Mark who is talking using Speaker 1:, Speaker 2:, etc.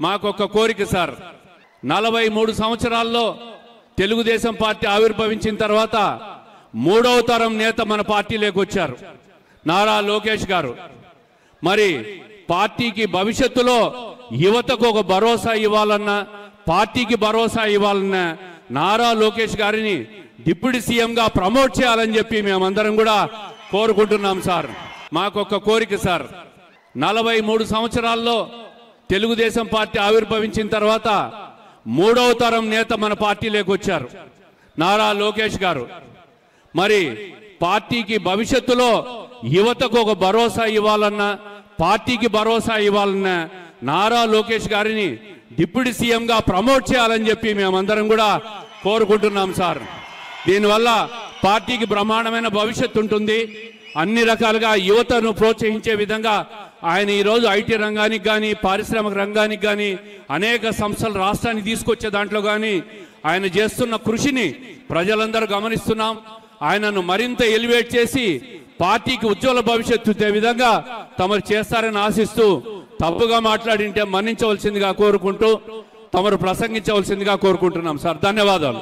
Speaker 1: మాకొక కోరిక సార్, 43 సంవత్సరాల్లో తెలుగుదేశం పార్టీ ఆవిర్భవించిన తర్వాత మూడవ తరం నేత మన పార్టీలోకి వచ్చారు, నారా లోకేష్ గారు. మరి పార్టీకి భవిష్యత్తులో యువతకు ఒక భరోసా ఇవ్వాలన్నా, పార్టీకి భరోసా ఇవ్వాలన్నా నారా లోకేష్ గారిని డిప్యూటీ సీఎంగా ప్రమోట్ చేయాలని చెప్పి మేమందరం కూడా కోరుకుంటున్నాం సార్. మాకొక కోరిక సార్, 43 సంవత్సరాల్లో తెలుగుదేశం పార్టీ ఆవిర్భవించిన తర్వాత మూడవ తరం నేత మన పార్టీలోకి వచ్చారు, నారా లోకేష్ గారు. మరి పార్టీకి భవిష్యత్తులో యువతకు ఒక భరోసా ఇవ్వాలన్నా, పార్టీకి భరోసా ఇవ్వాలన్నా నారా లోకేష్ గారిని డిప్యూటీ సీఎంగా ప్రమోట్ చేయాలని చెప్పి మేమందరం కూడా కోరుకుంటున్నాం సార్. దీనివల్ల పార్టీకి బ్రహ్మాండమైన భవిష్యత్తు ఉంటుంది. అన్ని రకాలుగా యువతను ప్రోత్సహించే విధంగా ఆయన ఈరోజు ఐటీ రంగానికి కానీ, పారిశ్రామిక రంగానికి కానీ, అనేక సంస్థలు రాష్ట్రానికి తీసుకొచ్చే దాంట్లో కానీ ఆయన చేస్తున్న కృషిని ప్రజలందరూ గమనిస్తున్నాం. ఆయనను మరింత ఎలివేట్ చేసి పార్టీకి ఉజ్వల భవిష్యత్తు ఇచ్చే విధంగా తమరు చేస్తారని ఆశిస్తూ, తప్పుగా మాట్లాడింటే మన్నించవలసిందిగా కోరుకుంటూ తమరు ప్రసంగించవలసిందిగా కోరుకుంటున్నాం సార్. ధన్యవాదాలు.